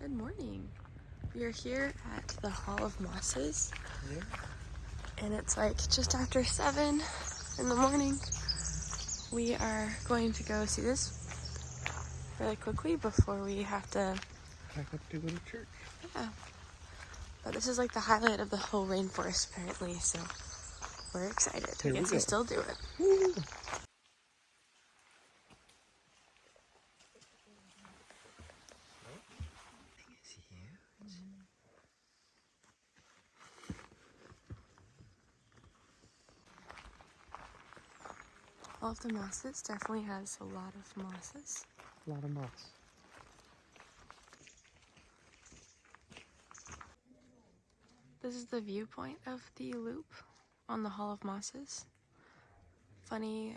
Good morning. We are here at the Hall of Mosses. Yeah. And it's like just after 7 in the morning. We are going to go see this really quickly before we have to pack up to go to church. Yeah. But this is like the highlight of the whole rainforest apparently, so we're excited. I guess I still do it. Woo. All of the mosses definitely has a lot of mosses. A lot of moss. This is the viewpoint of the loop on the Hall of Mosses. Funny,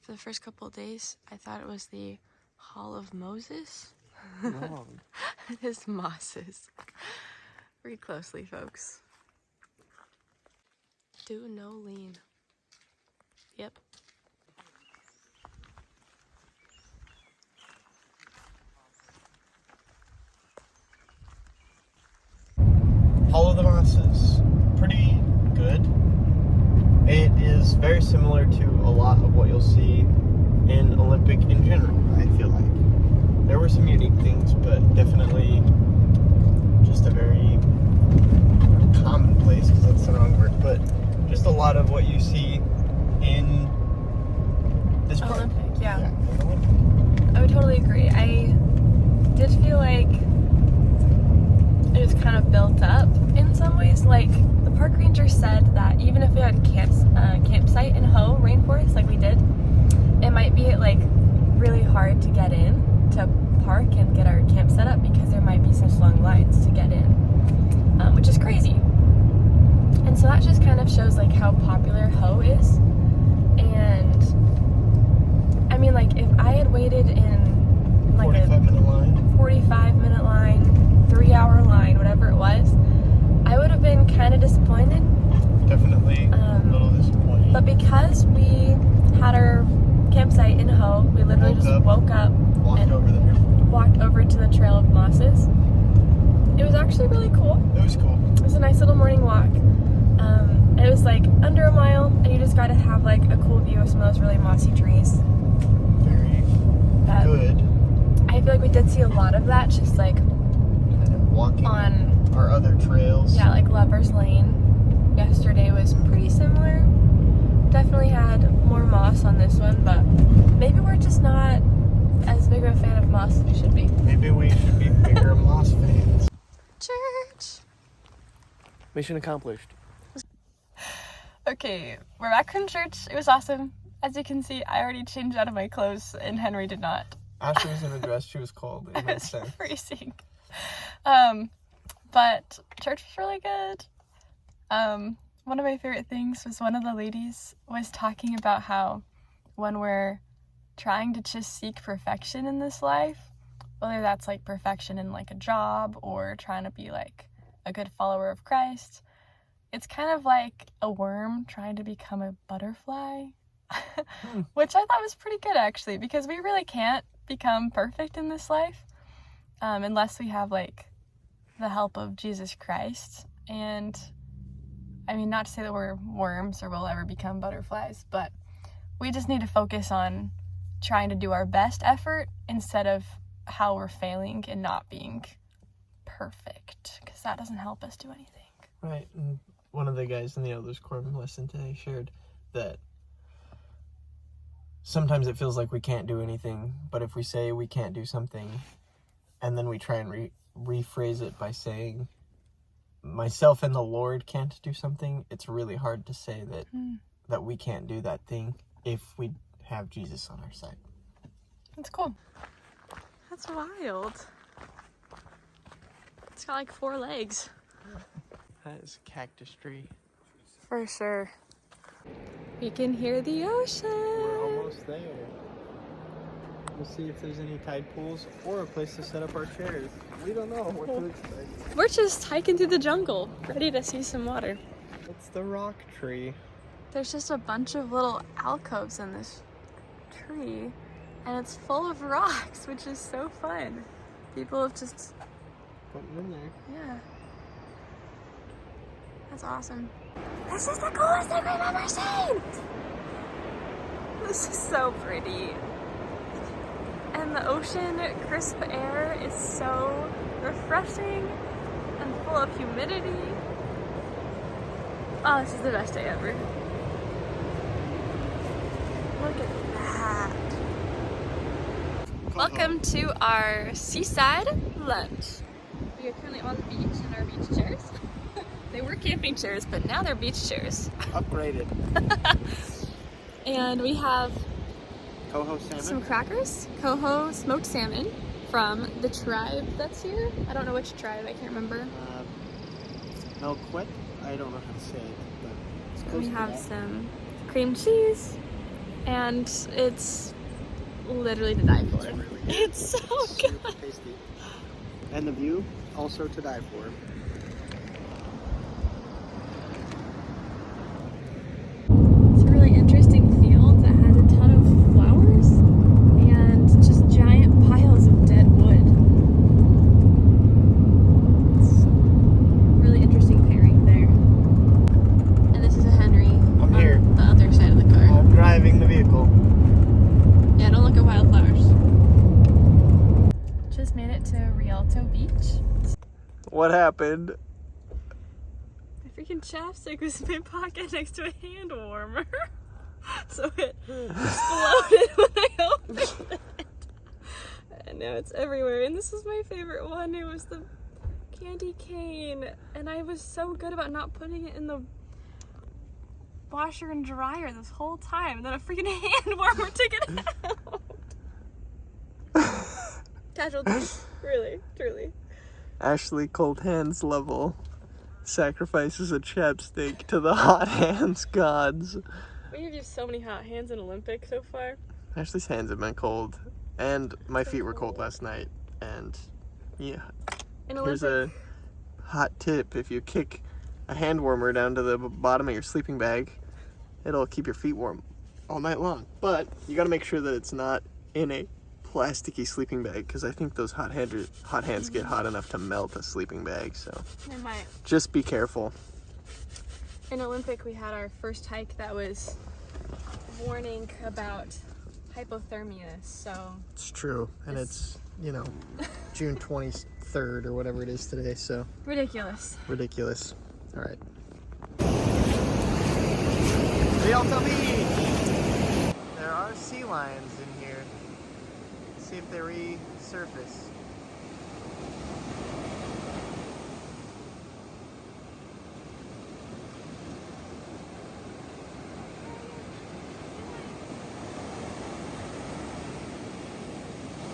for the first couple of days, I thought it was the Hall of Moses. Wrong. It is mosses. Read closely, folks. Do no lean. Yep. Hall of the Mosses, pretty good. It is very similar to a lot of what you'll see in Olympic in general, I feel like. There were some unique things, but definitely just a very commonplace, because that's the wrong word, but just a lot of what you see in this park. Olympic, yeah. Olympic. I would totally agree. I did feel like it was kind of built up in some ways. Like, the park ranger said that even if we had campsite in Ho rainforest like we did, it might be like really hard to get in to park and get our camp set up because there might be such long lines to get in, which is crazy. And so that just kind of shows like how popular Ho is. And I mean, like, if I had waited in like 45-minute line, 3-hour line, whatever it was, I would have been kind of disappointed. Definitely a little disappointed. But because we had our campsite in Ho, we literally woke up and walked over to the Trail of Mosses. It was actually really cool. It was cool. It was a nice little morning walk. And it was like under a mile, and you just got to have like a cool view of some of those really mossy trees. Very good. I feel like we did see a lot of that, just like walking on our other trails. Yeah, like Lover's Lane. Yesterday was pretty similar. Definitely had more moss on this one, but maybe we're just not as big of a fan of moss as we should be. Maybe we should be bigger moss fans. Church! Mission accomplished. Okay, we're back from church. It was awesome. As you can see, I already changed out of my clothes and Henry did not. Ashley was in a dress. She was cold. It was freezing. But church was really good. One of my favorite things was one of the ladies was talking about how when we're trying to just seek perfection in this life, whether that's like perfection in like a job or trying to be like a good follower of Christ, it's kind of like a worm trying to become a butterfly, which I thought was pretty good actually, because we really can't become perfect in this life unless we have like the help of Jesus Christ. And I mean, not to say that we're worms or we'll ever become butterflies, but we just need to focus on trying to do our best effort instead of how we're failing and not being perfect, because that doesn't help us do anything. Right. And one of the guys in the elders quorum lesson today shared that sometimes it feels like we can't do anything, but if we say we can't do something and then we try and rephrase it by saying myself and the Lord can't do something, it's really hard to say that we can't do that thing if we have Jesus on our side. That's cool. That's wild. It's got like 4 legs. That is a cactus tree. For sure. We can hear the ocean. We're almost there. We'll see if there's any tide pools or a place to set up our chairs. We don't know what to expect. We're just hiking through the jungle, ready to see some water. It's the rock tree. There's just a bunch of little alcoves in this tree, and it's full of rocks, which is so fun. People have just Put them in there. Yeah. That's awesome. This is the coolest thing I've ever seen! This is so pretty. And the ocean crisp air is so refreshing and full of humidity. Oh, this is the best day ever. Look at that. Welcome to our seaside lunch. We are currently on the beach in our beach chairs. They were camping chairs, but now they're beach chairs. Upgraded. And we have Coho salmon. some crackers, coho smoked salmon from the tribe that's here. I don't know which tribe, I can't remember. Milkwet? I don't know how to say it, but it's close We to have that. some cream cheese, and it's literally to die for. It's really good. It's so good. Super tasty. And the view, also to die for. It's a really interesting field that has a ton of flowers and just giant piles of dead wood. It's a really interesting pairing there. And this is a Henry I'm on here. the other side of the car. I'm driving the vehicle. Yeah, don't look at wildflowers. Just made it to Rialto Beach. What happened? My freaking chapstick was in my pocket next to a hand warmer. So it exploded when I opened it. And now it's everywhere. And this is my favorite one. It was the candy cane. And I was so good about not putting it in the washer and dryer this whole time. And then a freaking hand warmer took it out. Casualties. Really, truly. Ashley Cold Hands level sacrifices a chapstick to the hot hands gods. We have used so many hot hands in Olympic so far. Ashley's hands have been cold, and my So feet were cold cold. last night. And yeah, In here's Olympic, a hot tip: if you kick a hand warmer down to the bottom of your sleeping bag, it'll keep your feet warm all night long. But you got to make sure that it's not in a plasticky sleeping bag, because I think those hot hands get hot enough to melt a sleeping bag. So I might. just be careful. In Olympic, we had our first hike that was warning about hypothermia. So It's true, and It's- it's, you know, June 23rd or whatever it is today, so ridiculous. ridiculous. All right. Rialto Beach! There are sea lions in here. Let's see if they resurface.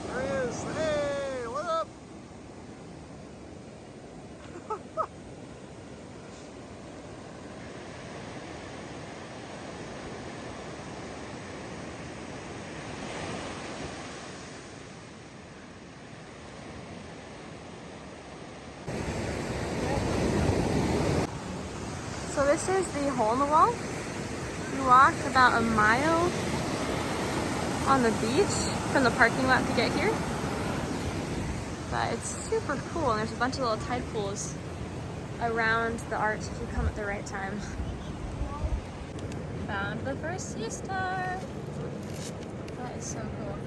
There he is. Hey, what up? So this is the hole in the wall. You walk about a mile on the beach from the parking lot to get here. But it's super cool, and there's a bunch of little tide pools around the arch if you come at the right time. Found the first sea star. That is so cool.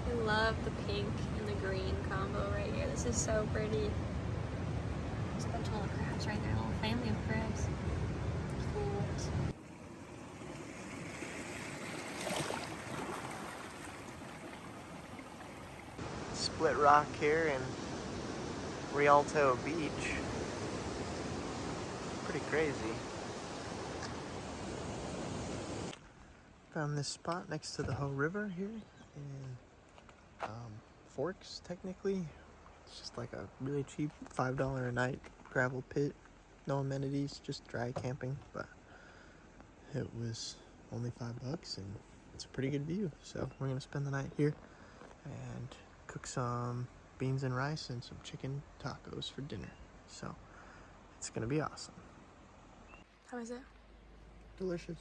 I love the pink and the green combo right here. This is so pretty. There's a bunch of little crabs right there, a little family of crabs. Cute. Split rock here in Rialto Beach. Pretty crazy. Found this spot next to the Hoh River here in Forks, technically. It's just like a really cheap $5 a night gravel pit. No amenities, just dry camping, but it was only $5 and it's a pretty good view. So we're gonna spend the night here and cook some beans and rice and some chicken tacos for dinner. So it's gonna be awesome. How is it? Delicious.